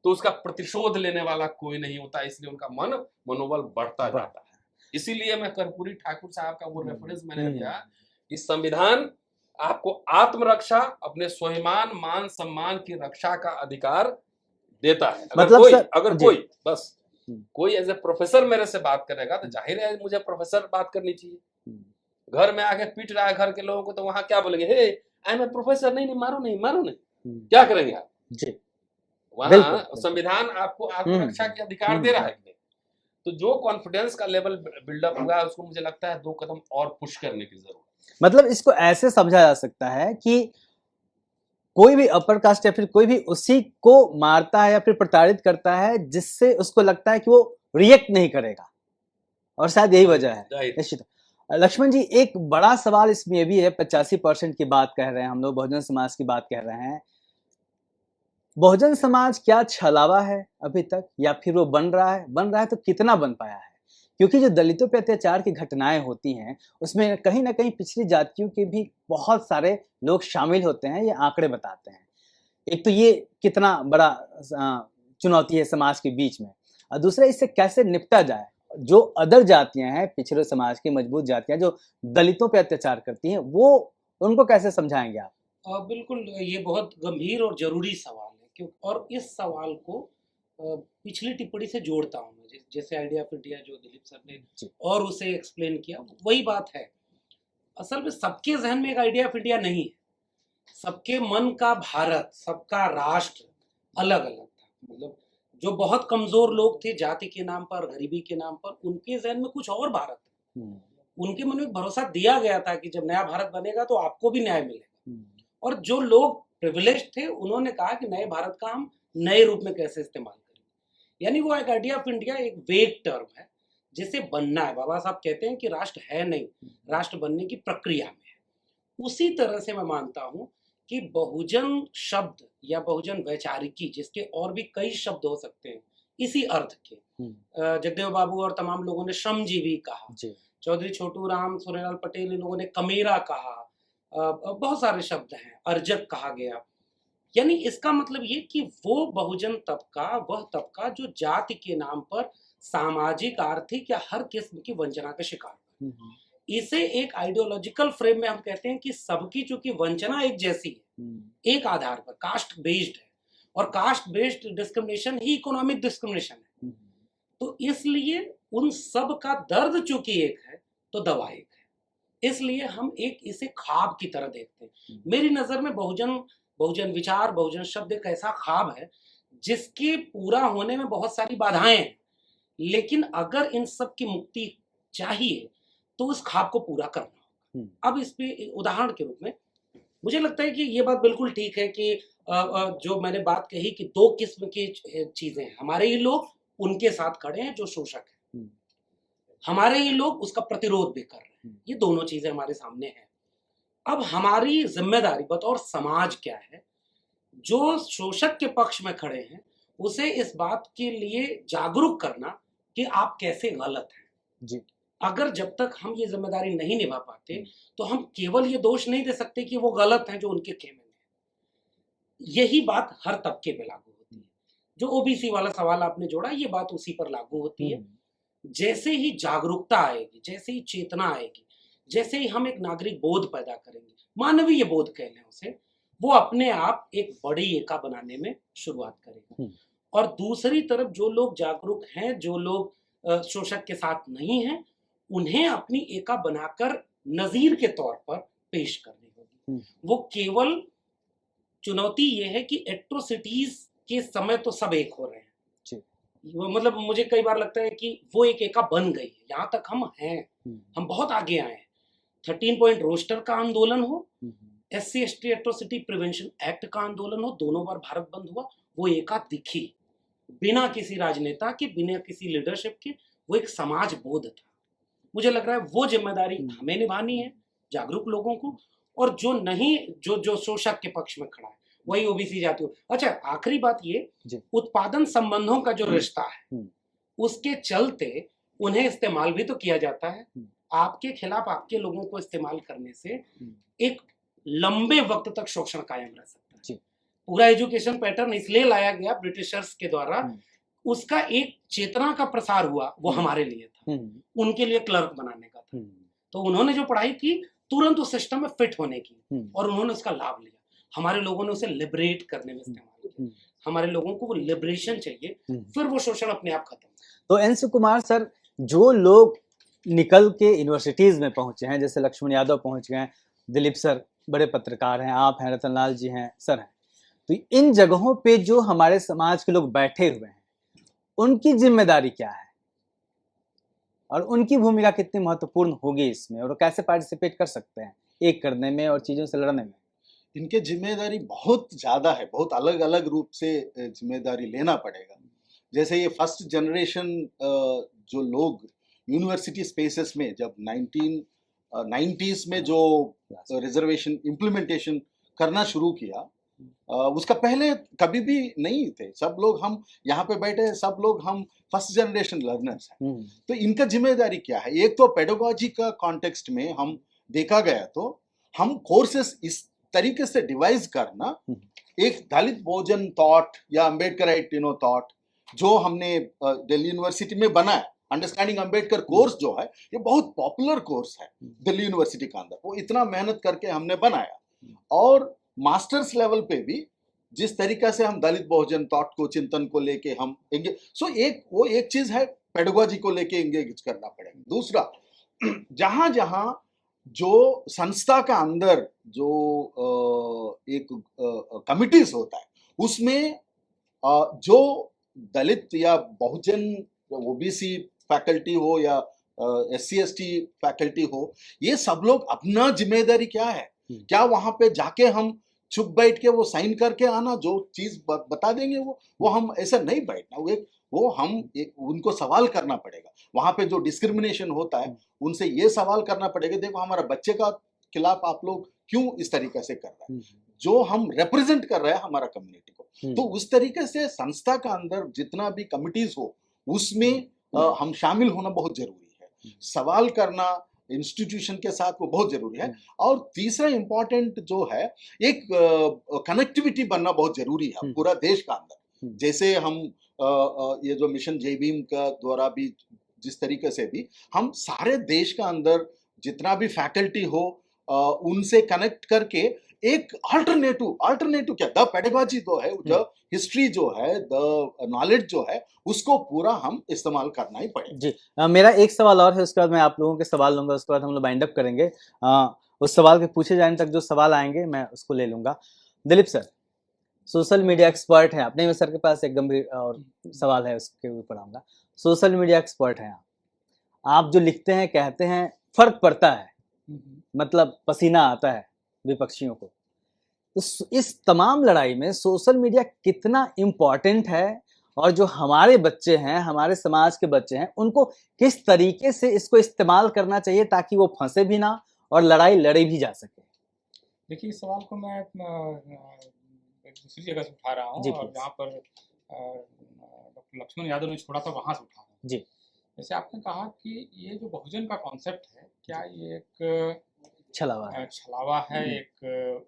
S4: तो उसका प्रतिशोध लेने वाला कोई नहीं होता, इसलिए उनका मनोबल बढ़ता जाता है। इसीलिए मैं कर्पूरी ठाकुर साहब का वो रेफरेंस मैंने दिया कि संविधान आपको आत्मरक्षा, अपने स्वाभिमान मान सम्मान की रक्षा का अधिकार देता है। अगर कोई एज ए प्रोफेसर मेरे से बात करेगा तो जाहिर है मुझे प्रोफेसर बात करनी चाहिए। घर में आके पीट रहा है घर के लोगों को, तो वहां क्या बोलेंगे? हे आई एम ए प्रोफेसर, नहीं मारो नहीं, क्या करेंगे आप जी? वहां संविधान आपको आत्मरक्षा के अधिकार दे रहा है। तो जो कॉन्फिडेंस का लेवल बिल्डअप हुआ है, उसको मुझे लगता है 2 कदम और पुश करने की जरूरत है।
S1: मतलब इसको ऐसे समझा जा सकता है कि कोई भी अपर कास्ट या फिर कोई भी उसी को मारता है या फिर प्रताड़ित करता है, जिससे उसको लगता है कि वो रिएक्ट नहीं करेगा, और शायद यही वजह है। निश्चित। लक्ष्मण जी, एक बड़ा सवाल इसमें यह भी है, 85% की बात कह रहे हैं हम लोग, बहुजन समाज की बात कह रहे हैं। बहुजन समाज क्या छलावा है अभी तक, या फिर वो बन रहा है तो कितना बन पाया है? क्योंकि जो दलितों पे अत्याचार की घटनाएं होती हैं उसमें कहीं ना कहीं पिछड़ी जातियों के भी बहुत सारे लोग शामिल होते हैं, ये आंकड़े बताते हैं। एक तो ये कितना बड़ा चुनौती है समाज के बीच में, और दूसरा इससे कैसे निपटा जाए। जो अदर जातियां हैं, पिछड़े समाज की मजबूत जातियां जो दलितों पे अत्याचार करती हैं, वो उनको कैसे समझाएंगे आप?
S6: बिल्कुल, ये बहुत गंभीर और जरूरी सवाल है, क्यों और इस सवाल को पिछली टिप्पणी से जोड़ता हूँ मैं, जैसे आइडिया ऑफ इंडिया जो दिलीप सर ने
S1: जी।
S6: और उसे एक्सप्लेन किया, वही बात है। असल में सबके जहन में एक आइडिया ऑफ इंडिया नहीं है, सबके मन का भारत, सबका राष्ट्र अलग अलग था। मतलब जो बहुत कमजोर लोग थे जाति के नाम पर, गरीबी के नाम पर, उनके जहन में कुछ और भारत था। उनके मन में भरोसा दिया गया था कि जब नया भारत बनेगा तो आपको भी न्याय मिलेगा। और जो लोग प्रिविलेज थे उन्होंने कहा कि नए भारत का हम नए रूप में कैसे इस्तेमाल करें। यानी वो एक आइडिया ऑफ इंडिया एक वेग टर्म है जिसे बनना है। बाबा साहब कहते हैं कि राष्ट्र है नहीं, राष्ट्र बनने की प्रक्रिया में है। उसी तरह से मैं मानता हूं कि बहुजन शब्द या बहुजन वैचारिकी, जिसके और भी कई शब्द हो सकते हैं इसी अर्थ के, जगदेव बाबू और तमाम लोगों ने श्रमजीवी कहा, चौधरी छोटू राम, सूर्यलाल पटेल, इन लोगों ने कमेरा कहा, बहुत सारे शब्द हैं, अर्जक कहा गया। यानी इसका मतलब ये कि वो बहुजन तबका, वह तबका जो जाति के नाम पर सामाजिक, आर्थिक या हर किस्म की वंचना का शिकार है। इसे एक आइडियोलॉजिकल फ्रेम में हम कहते हैं कि सबकी चूंकि वंचना एक जैसी है, एक आधार पर कास्ट बेस्ड है, और कास्ट बेस्ड डिस्क्रिमिनेशन ही इकोनॉमिक डिस्क्रिमिनेशन है, तो इसलिए उन सब का दर्द चूंकि एक है तो दवा एक है। इसलिए हम एक इसे ख्वाब की तरह देखते हैं। मेरी नजर में बहुजन विचार, बहुजन शब्द एक ऐसा ख्वाब है जिसके पूरा होने में बहुत सारी बाधाएं हैं, लेकिन अगर इन सब की मुक्ति चाहिए तो उस ख्वाब को पूरा करना होगा। अब इस पे उदाहरण के रूप में मुझे लगता है कि ये बात बिल्कुल ठीक है कि जो मैंने बात कही कि दो किस्म की चीजें हैं। हमारे ही लोग उनके साथ खड़े हैं जो शोषक है, हमारे ही लोग उसका प्रतिरोध भी कर रहे हैं। ये दोनों चीजें हमारे सामने हैं। अब हमारी जिम्मेदारी बतौर समाज क्या है? जो शोषक के पक्ष में खड़े हैं उसे इस बात के लिए जागरूक करना कि आप कैसे गलत हैं
S1: जी।
S6: अगर जब तक हम ये जिम्मेदारी नहीं निभा पाते तो हम केवल ये दोष नहीं दे सकते कि वो गलत हैं जो उनके खेमे में। यही बात हर तबके पे लागू होती है। जो ओबीसी वाला सवाल आपने जोड़ा, ये बात उसी पर लागू होती है। जैसे ही जागरूकता आएगी, जैसे ही चेतना आएगी, जैसे ही हम एक नागरिक बोध पैदा करेंगे, मानवीय बोध कह लें उसे, वो अपने आप एक बड़ी एका बनाने में शुरुआत करेगा। और दूसरी तरफ जो लोग जागरूक हैं, जो लोग शोषक के साथ नहीं हैं, उन्हें अपनी एका बनाकर नजीर के तौर पर पेश करनी होगी। वो केवल चुनौती ये है कि एट्रोसिटीज के समय तो सब एक हो रहे हैं, मतलब मुझे कई बार लगता है कि वो एक एका बन गई है। यहाँ तक हम हैं, हम बहुत आगे आए हैं। 13 पॉइंट रोस्टर का आंदोलन हो, SC/ST एट्रोसिटी प्रिवेंशन एक्ट का आंदोलन हो, दोनों बार भारत बंद हुआ, वो एका दिखी बिना किसी राजनेता के, बिना किसी लीडरशिप के। वो एक समाज बोध था। मुझे लग रहा है वो जिम्मेदारी हमें निभानी है, जागरूक लोगों को। और जो नहीं, जो शोषक के पक्ष में खड़ा है, वही ओबीसी जाति हो। अच्छा, आखिरी बात ये, उत्पादन संबंधों का जो रिश्ता है उसके चलते उन्हें इस्तेमाल भी तो किया जाता है। आपके खिलाफ आपके लोगों को इस्तेमाल करने से एक लंबे वक्त तक शोषण कायम रह सकता है। पूरा एजुकेशन पैटर्न इसलिए लाया गया ब्रिटिशर्स के द्वारा, उसका एक चेतना का प्रसार हुआ, वो हमारे लिए था, उनके लिए क्लर्क बनाने का था। तो उन्होंने जो पढ़ाई की तुरंत उस सिस्टम में फिट होने की, और उन्होंने उसका लाभ लिया। हमारे लोगों ने उसे लिबरेट करने में इस्तेमाल किया। हमारे लोगों को वो लिबरेशन चाहिए, फिर वो शोषण अपने आप खत्म।
S1: तो एन सुकुमार सर, जो लोग निकल के यूनिवर्सिटीज में पहुंचे हैं, जैसे लक्ष्मण यादव पहुंच गए, दिलीप सर बड़े पत्रकार हैं, आप हैं, रतनलाल जी हैं, सर हैं, तो इन जगहों पे जो हमारे समाज के लोग बैठे हुए हैं, उनकी जिम्मेदारी क्या है और उनकी भूमिका कितनी महत्वपूर्ण होगी इसमें, और कैसे पार्टिसिपेट कर सकते हैं एक करने में और चीजों से लड़ने में?
S5: इनके जिम्मेदारी बहुत ज़्यादा है, बहुत अलग अलग रूप से जिम्मेदारी लेना पड़ेगा। जैसे ये फर्स्ट जनरेशन जो लोग यूनिवर्सिटी स्पेसेस में जब 1990s में जो रिजर्वेशन इम्प्लीमेंटेशन करना शुरू किया, उसका पहले कभी भी नहीं थे। सब लोग हम यहाँ पे बैठे हैं, सब लोग हम फर्स्ट जनरेशन लर्नर्स हैं। तो इनका जिम्मेदारी क्या है? एक तो पेडागोजी का कॉन्टेक्स्ट में हम देखा गया तो हम कोर्सेस इस तरीके से डिवाइस करना, एक दलित बहुजन थॉट या अम्बेडकराइट थॉट जो हमने दिल्ली यूनिवर्सिटी में बनाया, अंडरस्टैंडिंग अम्बेडकर कोर्स जो है ये बहुत पॉपुलर कोर्स है दिल्ली यूनिवर्सिटी के अंदर। वो इतना मेहनत करके हमने बनाया, और मास्टर्स लेवल पे भी जिस तरीका से हम दलित बहुजन थॉट को, चिंतन को लेके हम वो एक चीज है, पेडागोजी को लेके एंगेज करना पड़ेगा। दूसरा, जहां जहां जो संस्था का अंदर जो एक कमिटीज होता है उसमें जो दलित या बहुजन, ओबीसी फैकल्टी हो या SC ST फैकल्टी हो, ये सब लोग अपना जिम्मेदारी क्या है, क्या वहां पे जाके हम चुप बैठ के वो साइन करके आना, जो चीज बता देंगे वो हम ऐसा नहीं बैठना, उनको सवाल करना पड़ेगा। वहां पे जो डिस्क्रिमिनेशन होता है उनसे ये सवाल करना पड़ेगा, देखो हमारा बच्चे का खिलाफ आप लोग क्यों इस तरीके से कर रहे हैं, जो हम रिप्रेजेंट कर रहे हैं हमारा कम्युनिटी को। तो उस तरीके से संस्था का अंदर जितना भी कमिटीज हो उसमें हम शामिल होना बहुत जरूरी है। सवाल करना इंस्टीट्यूशन के साथ वो बहुत जरूरी है। और तीसरा इंपॉर्टेंट जो है, एक कनेक्टिविटी बनना बहुत जरूरी है पूरा देश का अंदर। जैसे हम ये जो मिशन जय भीम का द्वारा भी जिस तरीके से भी हम सारे देश का अंदर जितना भी फैकल्टी हो उनसे कनेक्ट करके एक अल्टरनेटिव क्या, द पेडागोजी जो है, द हिस्ट्री जो है, द नॉलेज जो है, उसको पूरा हम इस्तेमाल करना ही पड़ेगा।
S1: जी, मेरा एक सवाल और है, उसके बाद मैं आप लोगों के सवाल लूंगा, उसके बाद हम लोग वाइंड अप करेंगे। उस सवाल के पूछे जाने तक जो सवाल आएंगे मैं उसको ले लूंगा। Dilip sir, social media expert हैं, अपने सर के पास एक गंभीर और सवाल है, उसके ऊपर आऊंगा। सोशल मीडिया एक्सपर्ट हैं आप जो लिखते हैं, कहते हैं, फर्क पड़ता है, मतलब पसीना आता है विपक्षियों को। तो इस तमाम लड़ाई में सोशल मीडिया कितना इम्पोर्टेंट है, और जो हमारे बच्चे हैं, हमारे समाज के बच्चे हैं, उनको किस तरीके से इसको इस्तेमाल करना चाहिए ताकि वो फंसे भी ना और लड़ाई लड़ी भी जा सके?
S3: देखिए, इस सवाल को मैं एक दूसरी जगह से उठा रहा हूँ, और जहाँ पर डॉक्टर लक्ष्मण यादव ने छोड़ा था वहाँ से उठा रहा हूँ।
S1: जी,
S3: जैसे आपने कहा कि ये जो बहुजन का कॉन्सेप्ट है, क्या ये एक छलावा है, एक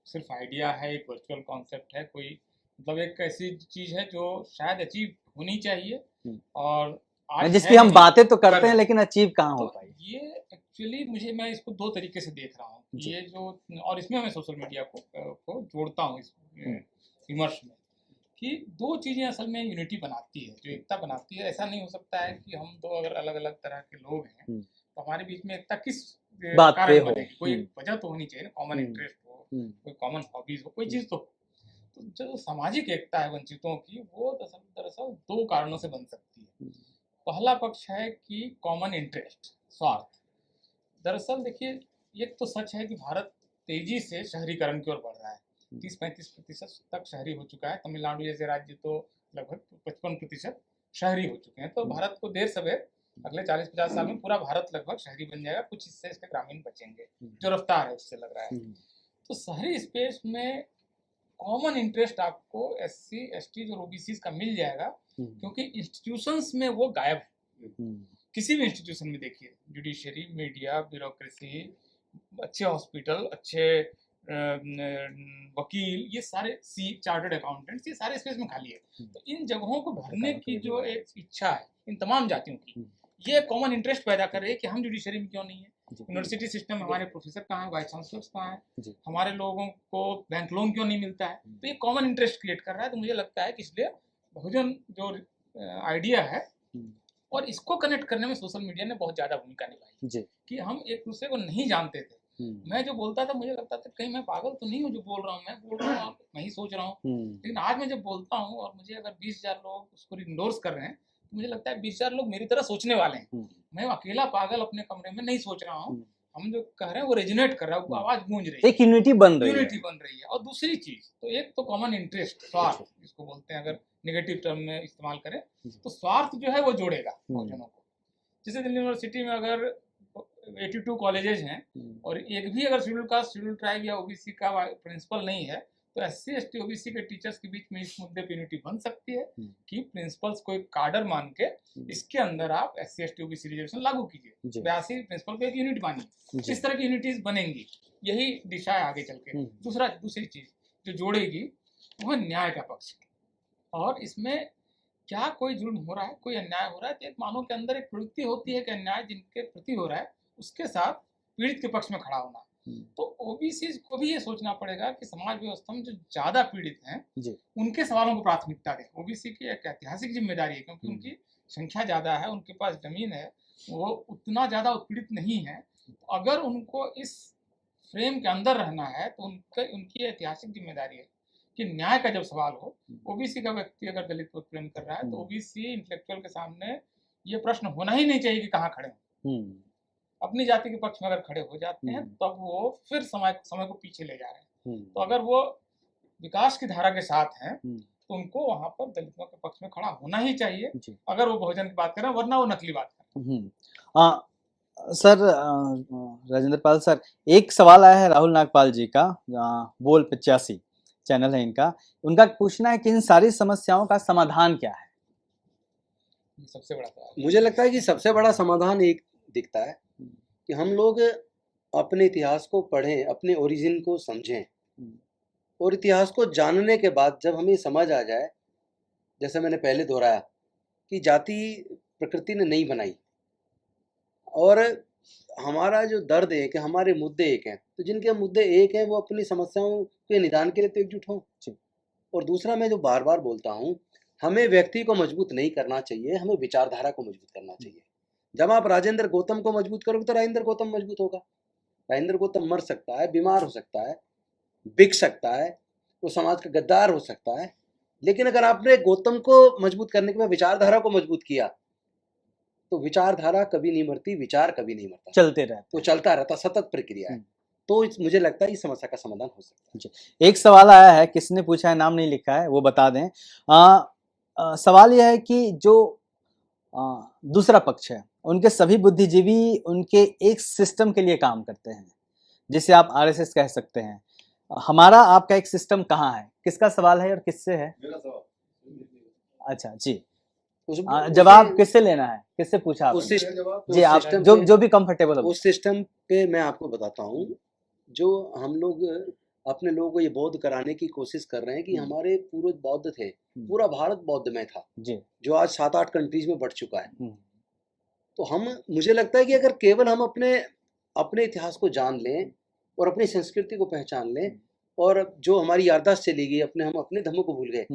S3: सिर्फ आइडिया है, एक वर्चुअल कॉन्सेप्ट है, कोई मतलब एक ऐसी चीज है जो शायद अचीव होनी चाहिए, और आज
S1: जिसकी हम बातें तो करते हैं लेकिन अचीव कहाँ हो
S3: तो
S1: पाई?
S3: ये एक्चुअली मैं इसको दो तरीके से देख रहा हूँ, ये जो, और इसमें मैं सोशल मीडिया को जोड़ता हूँ इस विमर्श में, कि दो चीजें असल में यूनिटी बनाती है, जो एकता बनाती है। ऐसा नहीं हो सकता है कि हम दो अगर अलग अलग तरह के लोग हैं तो हमारे बीच में एकता किस
S1: बात पे
S3: कारण
S1: हो?
S3: बनेगी? कोई वजह तो होनी चाहिए ना, कॉमन इंटरेस्ट हो, कोई कॉमन हॉबीज हो, कोई चीज तो जो सामाजिक एकता है वंचितों की, वो दरअसल दो कारणों से बन सकती है। पहला पक्ष है कि कॉमन इंटरेस्ट, स्वार्थ। दरअसल देखिए, एक तो सच है कि भारत तेजी से शहरीकरण की ओर बढ़ रहा है, 30-35% तक शहरी हो चुका है। तमिलनाडु जैसे राज्य तो लगभग 55% शहरी हो चुके हैं। तो भारत को देर सवेर अगले 40-50 साल में पूरा भारत लगभग शहरी बन जाएगा, कुछ हिस्से इसके ग्रामीण बचेंगे, जो रफ्तार है उससे लग रहा है। तो शहरी स्पेस में कॉमन इंटरेस्ट आपको SC ST और OBC का मिल जाएगा, क्योंकि इंस्टीट्यूशंस में वो गायब है। किसी भी इंस्टीट्यूशन में देखिए, जुडिशरी, मीडिया, ब्यूरोक्रेसी, अच्छे हॉस्पिटल, अच्छे वकील, ये सारे चार्टर्ड अकाउंटेंट्स, ये सारे स्पेस में खाली है। तो इन जगहों को भरने की जो एक इच्छा है इन तमाम जातियों की, ये कॉमन इंटरेस्ट पैदा कर रही है कि हम जुडिशरी में क्यों नहीं है, यूनिवर्सिटी सिस्टम में हमारे प्रोफेसर कहाँ है, वाइस चांसलर्स कहाँ है, हमारे लोगों को बैंक लोन क्यों नहीं मिलता है। तो ये कॉमन इंटरेस्ट क्रिएट कर रहा है। तो मुझे लगता है कि इसलिए बहुजन जो आइडिया है, और इसको कनेक्ट करने में सोशल मीडिया ने बहुत ज्यादा भूमिका निभाई, कि हम एक दूसरे को नहीं जानते थे। मैं जो बोलता था मुझे लगता था कहीं मैं पागल तो नहीं हूँ जो बोल रहा हूँ, मैं बोल रहा हूँ, मैं ही सोच रहा हूँ। लेकिन आज मैं जब बोलता हूँ और मुझे अगर 20,000 लोग उसको इंडोर्स कर रहे हैं, तो मुझे लगता है 20,000 लोग मेरी तरह सोचने वाले हैं। मैं अकेला पागल अपने कमरे में नहीं सोच रहा हूँ। हम जो कह रहे हैं वो रेजोनेट कर रहा है, वो आवाज गूंज रही है,
S1: एक यूनिटी बन रही है।
S3: और दूसरी चीज तो एक तो कॉमन इंटरेस्ट, स्वार्थ जिसको बोलते हैं, अगर नेगेटिव टर्म में इस्तेमाल करें तो स्वार्थ जो है वो जोड़ेगा बहुजनों को। जैसे दिल्ली यूनिवर्सिटी में अगर 82 कॉलेजेस हैं और एक भी अगर शेड्यूल कास्ट, शेड्यूल ट्राइब या OBC का प्रिंसिपल नहीं है, तो SC ST OBC के टीचर्स के बीच में इस मुद्दे पे यूनिटी बन सकती है
S1: हम्म।
S3: कि प्रिंसिपल्स को एक कार्डर मान के इसके अंदर आप SC ST OBC रिजर्वेशन लागू
S1: जी।
S3: कीजिए, 82 प्रिंसिपल को एक यूनिट मानिए।
S1: जी।
S3: इस तरह की यूनिटीज बनेंगी, यही दिशा है आगे चल के। दूसरी चीज जो जोड़ेगी वो है न्याय का पक्ष, और इसमें क्या कोई जुर्म हो रहा है, कोई अन्याय हो रहा है, तो एक मानव के अंदर एक प्रवृत्ति होती है कि अन्याय जिनके प्रति हो रहा है उसके साथ पीड़ित के पक्ष में खड़ा होना। तो ओबीसी को भी ये सोचना पड़ेगा कि समाज व्यवस्था में जो ज्यादा पीड़ित हैं
S1: जी।
S3: उनके सवालों को प्राथमिकता दें। ओबीसी की एक ऐतिहासिक जिम्मेदारी है, क्योंकि उनकी संख्या ज्यादा है, उनके पास जमीन है, वो उतना ज्यादा उत्पीड़ित नहीं है। तो अगर उनको इस फ्रेम के अंदर रहना है तो उनकी ऐतिहासिक जिम्मेदारी है कि न्याय का जब सवाल हो, ओबीसी का व्यक्ति अगर दलित को उत्पीड़न कर रहा है तो ओबीसी इंटेलेक्चुअल के सामने ये प्रश्न होना ही नहीं चाहिए कि कहाँ खड़े हैं। अपनी जाति के पक्ष में अगर खड़े हो जाते हैं तब वो फिर समय को पीछे ले जा रहे हैं। तो अगर वो विकास की धारा के साथ हैं तो उनको वहां पर दलितों के पक्ष में खड़ा होना ही चाहिए, अगर वो बहुजन की बात करें, वरना वो नकली बात करें।
S1: सर राजेंद्र पाल सर, एक सवाल आया है राहुल नागपाल जी का, बोल 85 चैनल है इनका, उनका पूछना है कि इन सारी समस्याओं का समाधान क्या है?
S3: सबसे बड़ा सवाल
S2: मुझे लगता है कि सबसे बड़ा समाधान एक दिखता है कि हम लोग अपने इतिहास को पढ़ें, अपने ओरिजिन को समझें, और इतिहास को जानने के बाद जब हमें समझ आ जाए, जैसे मैंने पहले दोहराया कि जाति प्रकृति ने नहीं बनाई, और हमारा जो दर्द है कि हमारे मुद्दे एक हैं, तो जिनके मुद्दे एक हैं वो अपनी समस्याओं के निदान के लिए तो एकजुट हों। और दूसरा, मैं जो बार बार बोलता हूँ, हमें व्यक्ति को मजबूत नहीं करना चाहिए, हमें विचारधारा को मजबूत करना चाहिए। जब आप राजेंद्र गौतम को मजबूत करोगे तो राजेंद्र गौतम मजबूत होगा। राजेंद्र गौतम मर सकता है, बीमार हो सकता है, बिक सकता है, वो समाज का गद्दार हो सकता है, लेकिन अगर आपने गौतम को मजबूत करने के बाद विचारधारा को मजबूत किया तो विचारधारा कभी नहीं मरती, विचार कभी नहीं मरता,
S1: चलते रहते,
S2: तो चलता रहता, सतत प्रक्रिया है। तो मुझे लगता है इस समस्या का समाधान हो सकता
S1: है। एक सवाल आया है, किसने पूछा है, नाम नहीं लिखा है, वो बता दें। सवाल यह है कि जो दूसरा पक्ष है, उनके सभी बुद्धिजीवी उनके एक सिस्टम के लिए काम करते हैं, जिसे आप आरएसएस कह सकते हैं। हमारा आपका एक सिस्टम कहाँ है? किसका सवाल है और किससे है?
S5: मेरा सवाल।
S1: अच्छा जी,
S2: है।
S1: जवाब किससे लेना है, किससे पूछा आपने? जी, आप जो भी कंफर्टेबल हो।
S2: उस सिस्टम पे मैं आपको बताता हूँ, जो हम लोग अपने लोगों को ये बौद्ध कराने की कोशिश कर रहे हैं कि हमारे पूर्वज बौद्ध थे, पूरा भारत बौद्धमय था जी, जो आज 7-8 कंट्रीज में बढ़ चुका है। तो मुझे लगता है कि अगर केवल हम अपने इतिहास को जान लें और अपनी संस्कृति को पहचान लें, और जो हमारी याददाश्त चली गई, हम अपने धर्म को भूल गए,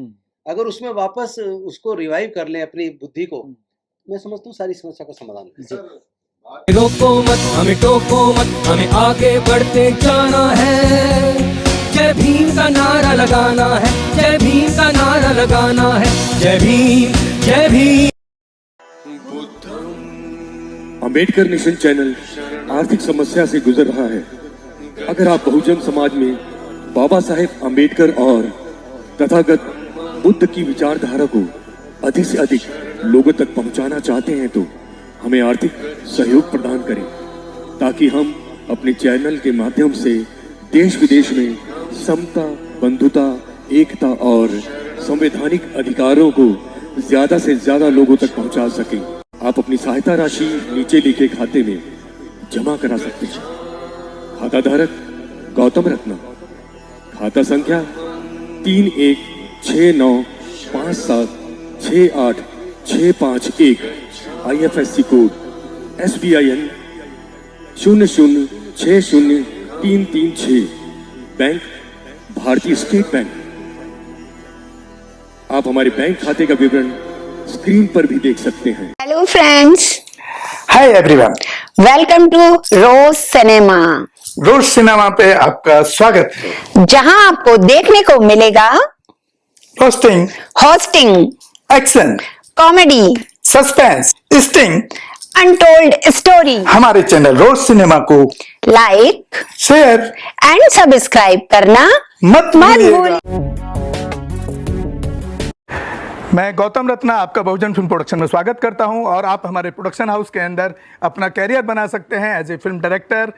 S2: अगर उसमें वापस उसको रिवाइव कर लें अपनी बुद्धि को, मैं समझता हूँ सारी समस्या का समाधान है।
S7: रोको मत, हमें टोको मत, हमें आगे बढ़ते जाना है। जय भीम का नारा लगाना है, जय भीम का नारा लगाना है, जय भीम, जय भीम।
S8: अंबेडकर मिशन चैनल आर्थिक समस्या से गुजर रहा है। अगर आप बहुजन समाज में बाबा साहेब अंबेडकर और तथागत बुद्ध की विचारधारा को अधिक से अधिक लोगों तक पहुंचाना चाहते हैं तो हमें आर्थिक सहयोग प्रदान करें, ताकि हम अपने चैनल के माध्यम से देश विदेश में समता, बंधुता, एकता और संवैधानिक अधिकारों को ज्यादा से ज्यादा लोगों तक पहुंचा सकें। आप अपनी सहायता राशि नीचे लिखे खाते में जमा करा सकते हैं। खाता धारक गौतम रत्ना, खाता संख्या 3169576865 IFSC कोड SBIN 0060336, बैंक भारतीय स्टेट बैंक। आप हमारे बैंक खाते का विवरण स्क्रीन पर भी देख सकते हैं।
S9: Hello friends,
S10: hi everyone,
S9: welcome to Rose cinema.
S10: Rose cinema पे आपका स्वागत है,
S9: जहां आपको देखने को मिलेगा
S10: hosting,
S9: action,
S10: comedy, suspense, sting,
S9: untold story.
S10: हमारे चैनल रोज सिनेमा को
S9: लाइक,
S10: शेयर
S9: एंड सब्सक्राइब करना
S10: मत भूलिएगा।
S9: भूलिए।
S10: मैं गौतम रत्ना आपका बहुजन फिल्म प्रोडक्शन में स्वागत करता हूं, और आप हमारे प्रोडक्शन हाउस के अंदर अपना कैरियर बना सकते हैं as a film director,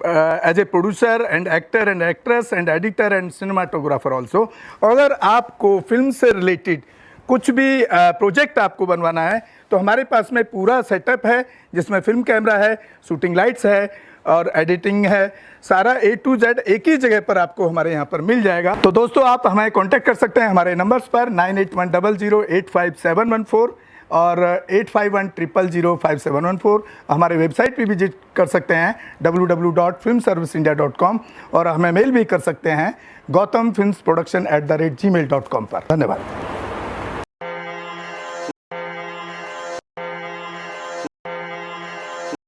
S10: as a producer and actor and actress and editor and cinematographer also. अगर आपको फिल्म से रिलेटेड कुछ भी प्रोजेक्ट आपको बनवाना है तो हमारे पास में पूरा सेटअप है, जिसमें फिल्म कैमरा है, शूटिंग लाइट्स है और एडिटिंग है। सारा A to Z एक ही जगह पर आपको हमारे यहाँ पर मिल जाएगा। तो दोस्तों आप हमें कांटेक्ट कर सकते हैं हमारे नंबर्स पर 9810085714 और 8510005714। हमारे वेबसाइट पे विजिट कर सकते हैं www.filmserviceindia.com और हमें मेल भी कर सकते हैं gautamfilmsproduction@gmail.com पर। धन्यवाद।